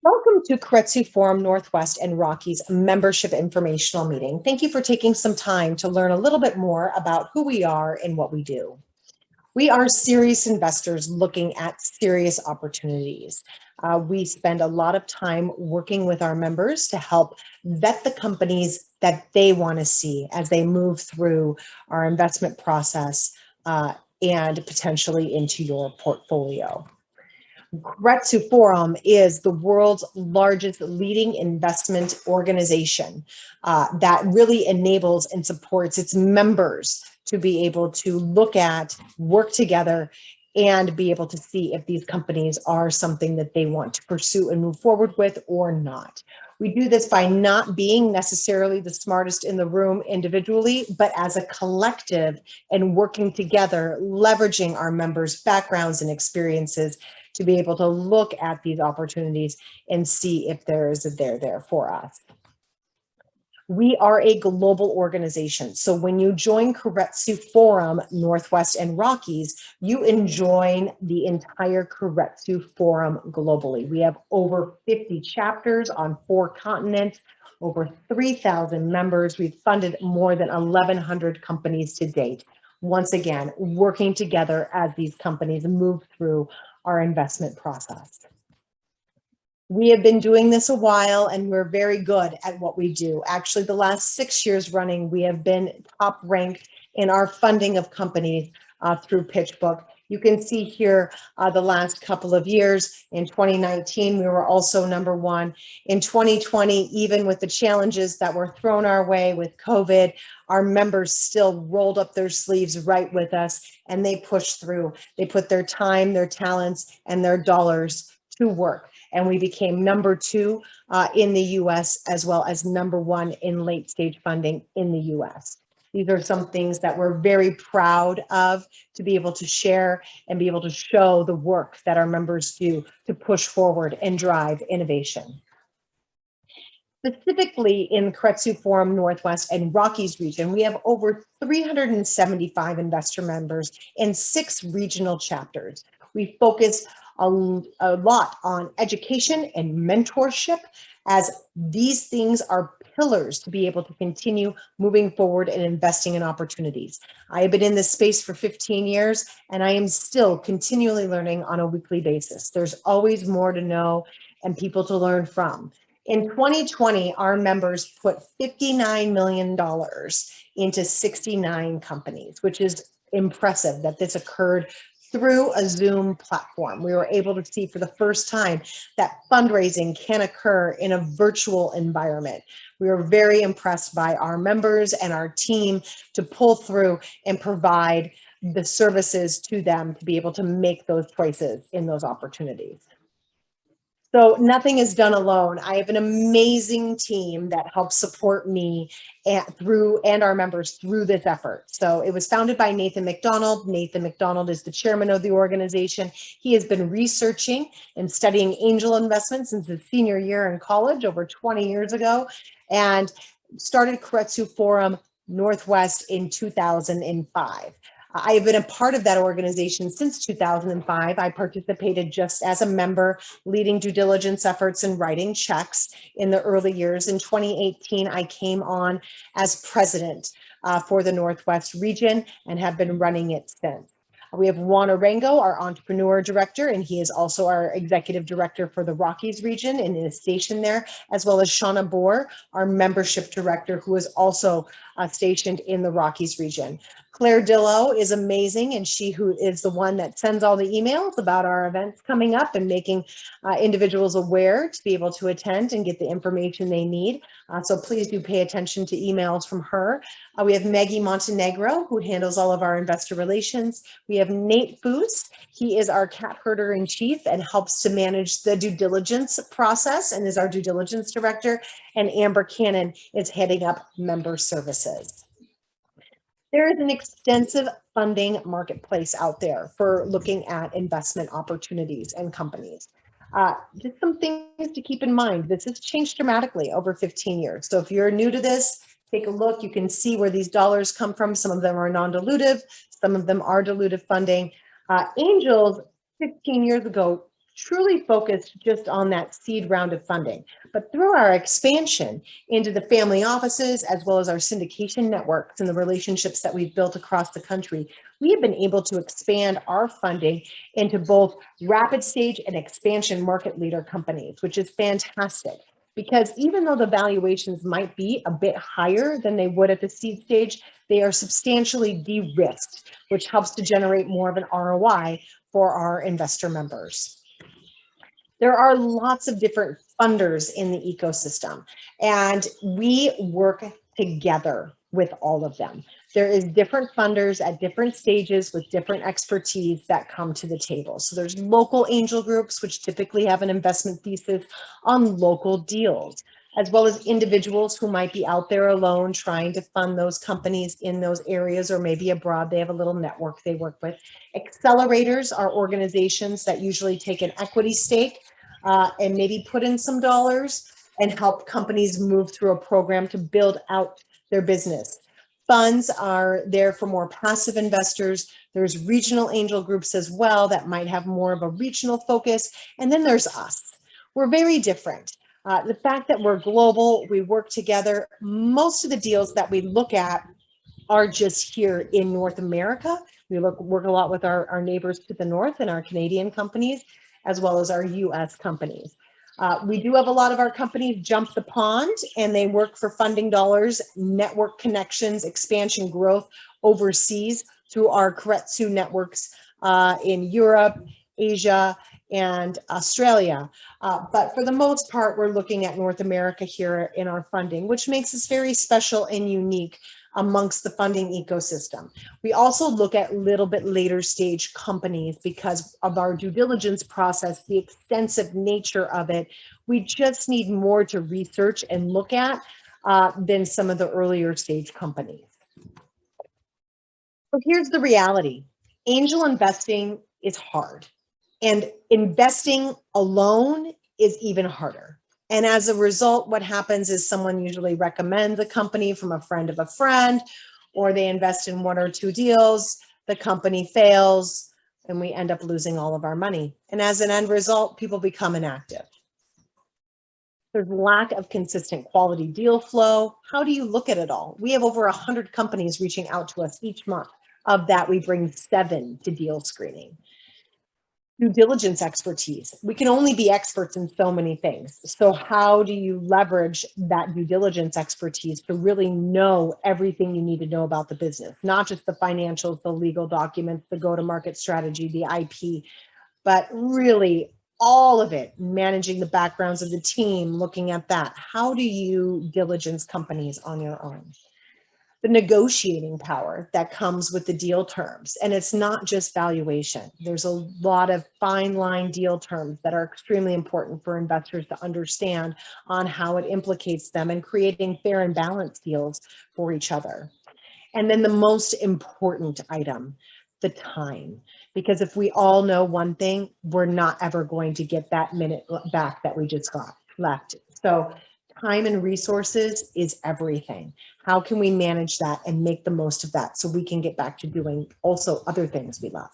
Welcome to Keiretsu Forum Northwest and Rockies membership informational meeting. Thank you for taking some time to learn a little bit more about who we are and what we do. We are serious investors looking at serious opportunities. We spend a lot of time working with our members to help vet the companies that they want to see as they move through our investment process and potentially into your portfolio. Keiretsu Forum is the world's largest leading investment organization that really enables and supports its members to be able to look at, work together, and be able to see if these companies are something that they want to pursue and move forward with or not. We do this by not being necessarily the smartest in the room individually, but as a collective and working together, leveraging our members' backgrounds and experiences to be able to look at these opportunities and see if there is a there for us. We are a global organization. So when you join Keiretsu Forum Northwest and Rockies, you join the entire Keiretsu Forum globally. We have over 50 chapters on 4 continents, over 3,000 members. We've funded more than 1,100 companies to date. Once again, working together as these companies move through our investment process. We have been doing this a while and we're very good at what we do. Actually, the last 6 years running, we have been top ranked in our funding of companies through PitchBook. You can see here the last couple of years. In 2019, we were also #1. In 2020, even with the challenges that were thrown our way with COVID, our members still rolled up their sleeves right with us and they pushed through. They put their time, their talents, and their dollars to work. And we became #2 in the US, as well as #1 in late stage funding in the US. These are some things that we're very proud of to be able to share and be able to show the work that our members do to push forward and drive innovation. Specifically in Keiretsu Forum Northwest and Rockies region, we have over 375 investor members in 6 regional chapters. We focus a lot on education and mentorship, as these things are pillars to be able to continue moving forward and investing in opportunities. I have been in this space for 15 years and I am still continually learning on a weekly basis. There's always more to know and people to learn from. In 2020, our members put $59 million into 69 companies, which is impressive that this occurred through a Zoom platform. We were able to see for the first time that fundraising can occur in a virtual environment. We were very impressed by our members and our team to pull through and provide the services to them to be able to make those choices in those opportunities. So nothing is done alone. I have an amazing team that helps support me and our members through this effort. So it was founded by Nathan McDonald. Nathan McDonald is the chairman of the organization. He has been researching and studying angel investments since his senior year in college over 20 years ago, and started Keiretsu Forum Northwest in 2005. I have been a part of that organization since 2005. I participated just as a member, leading due diligence efforts and writing checks in the early years. In 2018, I came on as president for the Northwest region and have been running it since. We have Juan Arango, our entrepreneur director, and he is also our executive director for the Rockies region and is stationed there, as well as Shauna Bohr, our membership director, who is also stationed in the Rockies region. Claire Dillow is amazing, and she who is the one that sends all the emails about our events coming up and making individuals aware to be able to attend and get the information they need. So please do pay attention to emails from her. We have Maggie Montenegro, who handles all of our investor relations. We have Nate Foos. He is our cat herder in chief and helps to manage the due diligence process and is our due diligence director. And Amber Cannon is heading up member services. There is an extensive funding marketplace out there for looking at investment opportunities and companies. Just some things to keep in mind. This has changed dramatically over 15 years. So if you're new to this, take a look. You can see where these dollars come from. Some of them are non-dilutive. Some of them are dilutive funding. Angels 15 years ago truly focused just on that seed round of funding. But through our expansion into the family offices, as well as our syndication networks and the relationships that we've built across the country, we have been able to expand our funding into both rapid stage and expansion market leader companies, which is fantastic. Because even though the valuations might be a bit higher than they would at the seed stage, they are substantially de-risked, which helps to generate more of an ROI for our investor members. There are lots of different funders in the ecosystem, and we work together with all of them. There is different funders at different stages with different expertise that come to the table. So there's local angel groups, which typically have an investment thesis on local deals, as well as individuals who might be out there alone trying to fund those companies in those areas, or maybe abroad, they have a little network they work with. Accelerators are organizations that usually take an equity stake and maybe put in some dollars and help companies move through a program to build out their business. Funds are there for more passive investors. There's regional angel groups as well that might have more of a regional focus. And then there's us. We're very different. The fact that we're global, we work together. Most of the deals that we look at are just here in North America. We work a lot with our neighbors to the north and our Canadian companies, as well as our US companies. We do have a lot of our companies jump the pond, and they work for funding dollars, network connections, expansion growth overseas through our Keiretsu networks in Europe, Asia, and Australia. But for the most part, we're looking at North America here in our funding, which makes us very special and unique amongst the funding ecosystem. We also look at a little bit later stage companies because of our due diligence process, the extensive nature of it. We just need more to research and look at than some of the earlier stage companies. So here's the reality. Angel investing is hard, and investing alone is even harder. And as a result, what happens is someone usually recommends a company from a friend of a friend, or they invest in one or two deals, the company fails, and we end up losing all of our money. And as an end result, people become inactive. There's lack of consistent quality deal flow. How do you look at it all? We have over 100 companies reaching out to us each month. Of that, we bring 7 to deal screening. Due diligence expertise. We can only be experts in so many things. So how do you leverage that due diligence expertise to really know everything you need to know about the business? Not just the financials, the legal documents, the go-to-market strategy, the IP, but really all of it, managing the backgrounds of the team, looking at that. How do you diligence companies on your own? The negotiating power that comes with the deal terms. And it's not just valuation. There's a lot of fine line deal terms that are extremely important for investors to understand on how it implicates them and creating fair and balanced deals for each other. And then the most important item, the time. Because if we all know one thing, we're not ever going to get that minute back that we just got left. So time and resources is everything. How can we manage that and make the most of that so we can get back to doing also other things we love?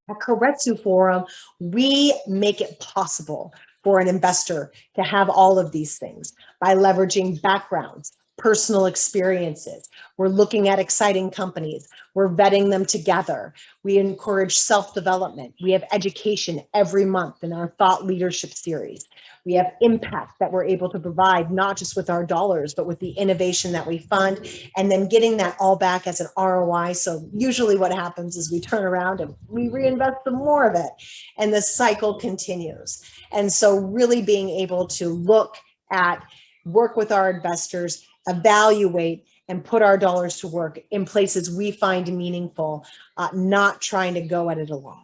At Keiretsu Forum, we make it possible for an investor to have all of these things by leveraging backgrounds, personal experiences. We're looking at exciting companies. We're vetting them together. We encourage self-development. We have education every month in our thought leadership series. We have impact that we're able to provide, not just with our dollars, but with the innovation that we fund, and then getting that all back as an ROI. So usually what happens is we turn around and we reinvest some more of it, and the cycle continues. And so really being able to look at, work with our investors, evaluate, and put our dollars to work in places we find meaningful, not trying to go at it alone.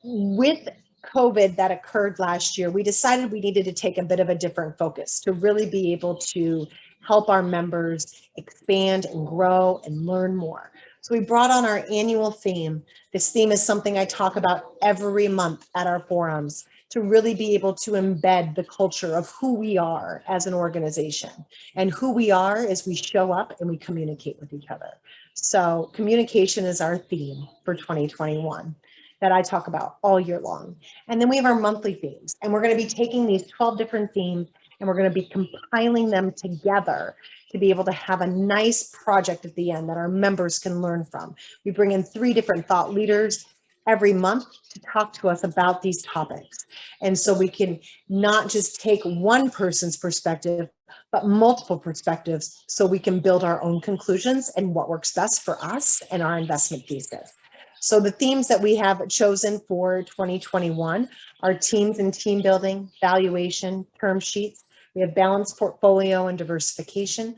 With COVID that occurred last year, we decided we needed to take a bit of a different focus to really be able to help our members expand and grow and learn more. So we brought on our annual theme. This theme is something I talk about every month at our forums to really be able to embed the culture of who we are as an organization. And who we are is we show up and we communicate with each other. So communication is our theme for 2021. that I talk about all year long. And then we have our monthly themes, and we're going to be taking these 12 different themes and we're going to be compiling them together to be able to have a nice project at the end that our members can learn from. We bring in 3 different thought leaders every month to talk to us about these topics. And so we can not just take one person's perspective, but multiple perspectives so we can build our own conclusions and what works best for us and our investment thesis. So the themes that we have chosen for 2021 are teams and team building, valuation, term sheets. We have balanced portfolio and diversification,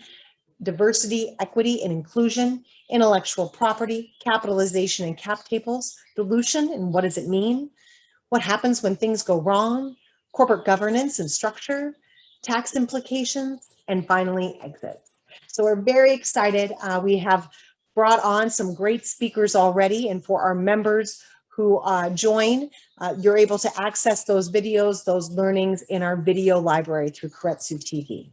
diversity, equity, and inclusion, intellectual property, capitalization and cap tables, dilution and what does it mean, what happens when things go wrong, corporate governance and structure, tax implications, and finally exit. So we're very excited. We have brought on some great speakers already, and for our members who join, you're able to access those videos, those learnings in our video library through Keiretsu TV.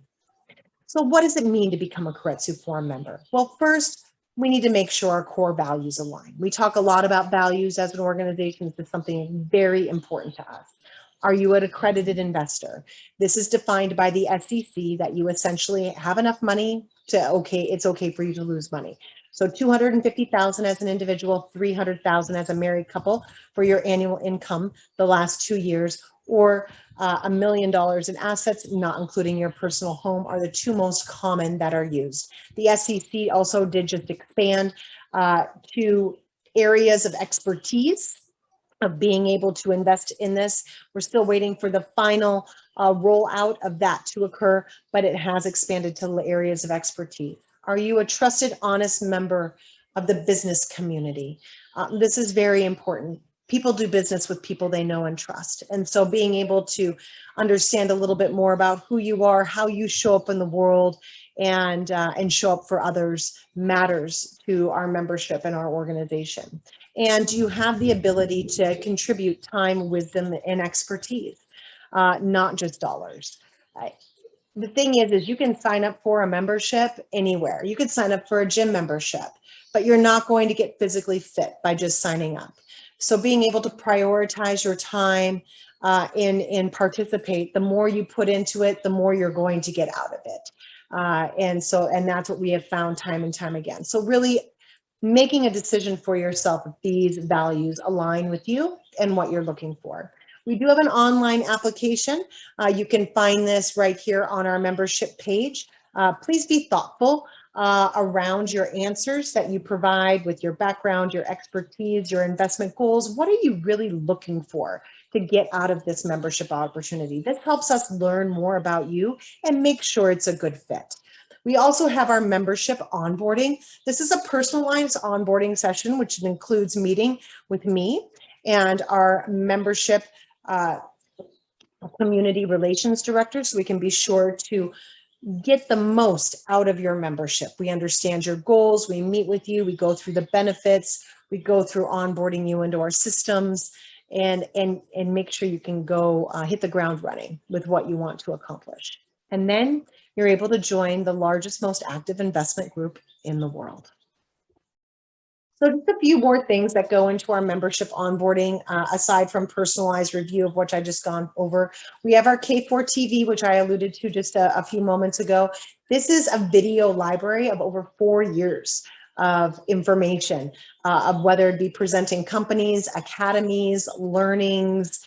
So what does it mean to become a Keiretsu Forum member? Well, first, we need to make sure our core values align. We talk a lot about values as an organization. This is something very important to us. Are you an accredited investor? This is defined by the SEC that you essentially have enough money to, it's okay for you to lose money. So $250,000 as an individual, $300,000 as a married couple for your annual income the last 2 years, or $1 million in assets, not including your personal home, are the 2 most common that are used. The SEC also did just expand to areas of expertise of being able to invest in this. We're still waiting for the final rollout of that to occur, but it has expanded to areas of expertise. Are you a trusted, honest member of the business community? This is very important. People do business with people they know and trust. And so being able to understand a little bit more about who you are, how you show up in the world, and show up for others matters to our membership and our organization. And you have the ability to contribute time, wisdom, and expertise, not just dollars. The thing is you can sign up for a membership anywhere. You could sign up for a gym membership, but you're not going to get physically fit by just signing up. So being able to prioritize your time and participate, the more you put into it, the more you're going to get out of it. And that's what we have found time and time again. So really making a decision for yourself if these values align with you and what you're looking for. We do have an online application. You can find this right here on our membership page. Please be thoughtful around your answers that you provide with your background, your expertise, your investment goals. What are you really looking for to get out of this membership opportunity? This helps us learn more about you and make sure it's a good fit. We also have our membership onboarding. This is a personalized onboarding session, which includes meeting with me and our membership community relations director, so we can be sure to get the most out of your membership. We understand your goals, we meet with you, we go through the benefits, we go through onboarding you into our systems, and make sure you can go hit the ground running with what you want to accomplish. And then you're able to join the largest, most active investment group in the world. So just a few more things that go into our membership onboarding, aside from personalized review of which I just gone over. We have our K4 TV, which I alluded to just a few moments ago. This is a video library of over 4 years of information, of whether it be presenting companies, academies, learnings,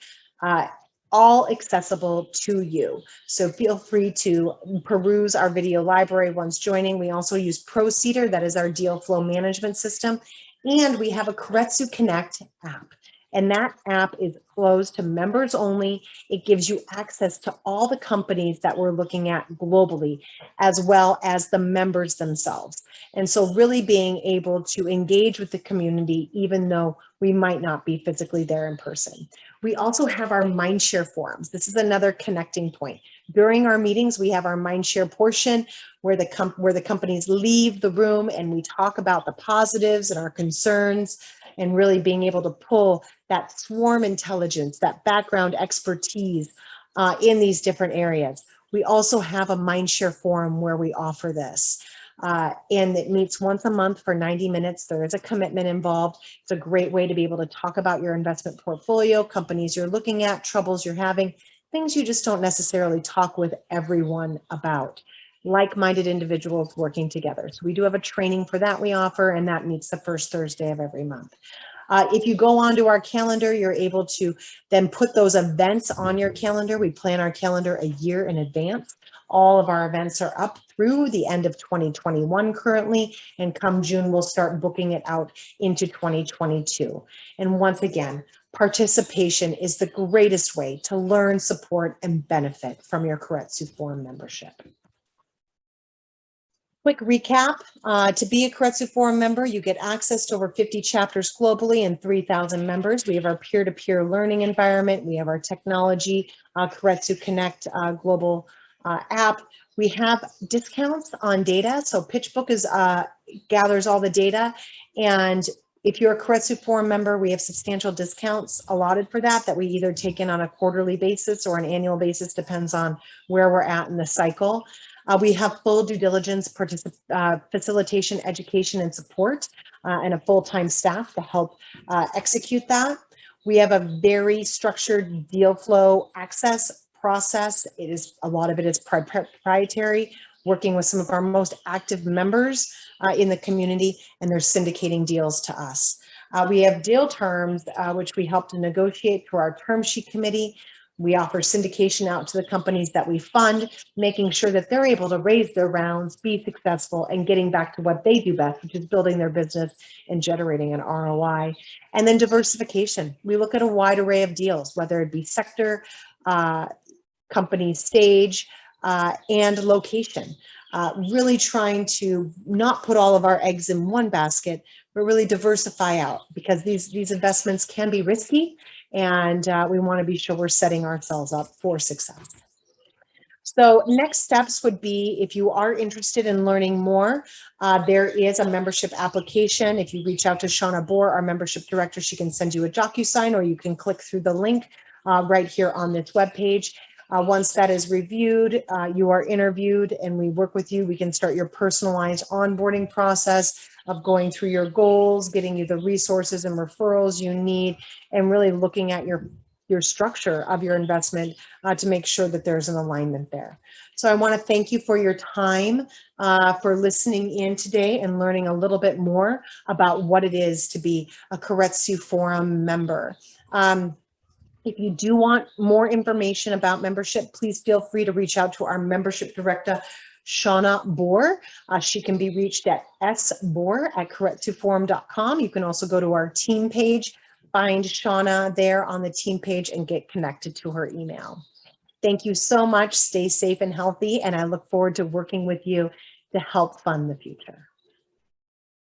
all accessible to you. So feel free to peruse our video library once joining. We also use ProCedar, that is our deal flow management system. And we have a Keiretsu Connect app. And that app is closed to members only. It gives you access to all the companies that we're looking at globally, as well as the members themselves. And so really being able to engage with the community, even though we might not be physically there in person. We also have our mindshare forums. This is another connecting point. During our meetings, we have our mindshare portion where the companies leave the room and we talk about the positives and our concerns, and really being able to pull that swarm intelligence, that background expertise in these different areas. We also have a mindshare forum where we offer this. and it meets once a month for 90 minutes. There is a commitment involved. It's a great way to be able to talk about your investment portfolio, companies you're looking at, troubles you're having, things you just don't necessarily talk with everyone about. Like-minded individuals working together. So we do have a training for that we offer, and that meets the first Thursday of every month. If you go onto our calendar, you're able to then put those events on your calendar. We plan our calendar a year in advance. All of our events are up through the end of 2021 currently, and come June, we'll start booking it out into 2022. And once again, participation is the greatest way to learn, support, and benefit from your Keiretsu Forum membership. Quick recap, to be a Keiretsu Forum member, you get access to over 50 chapters globally and 3,000 members. We have our peer-to-peer learning environment. We have our technology, Keiretsu Connect global app. We have discounts on data. So PitchBook gathers all the data. And if you're a Keiretsu Forum member, we have substantial discounts allotted for that we either take in on a quarterly basis or an annual basis, depends on where we're at in the cycle. We have full due diligence facilitation, education, and support, and a full-time staff to help execute that. We have a very structured deal flow access process. A lot of it is proprietary, working with some of our most active members in the community, and they're syndicating deals to us. We have deal terms, which we help to negotiate through our term sheet committee. We offer syndication out to the companies that we fund, making sure that they're able to raise their rounds, be successful, and getting back to what they do best, which is building their business and generating an ROI. And then diversification. We look at a wide array of deals, whether it be sector, company stage, and location. Really trying to not put all of our eggs in one basket, but really diversify out, because these investments can be risky, and we want to be sure we're setting ourselves up for success. So next steps would be, if you are interested in learning more, there is a membership application. If you reach out to Shauna Bohr, our membership director, she can send you a DocuSign, or you can click through the link right here on this webpage. Once that is reviewed, you are interviewed, and we work with you. We can start your personalized onboarding process of going through your goals, getting you the resources and referrals you need, and really looking at your structure of your investment to make sure that there's an alignment there. So I want to thank you for your time, for listening in today and learning a little bit more about what it is to be a Keiretsu Forum member. If you do want more information about membership, please feel free to reach out to our membership director, Shauna Bohr. She can be reached at sbohr@keiretsuforum.com. You can also go to our team page, find Shauna there on the team page, and get connected to her email. Thank you so much. Stay safe and healthy, and I look forward to working with you to help fund the future.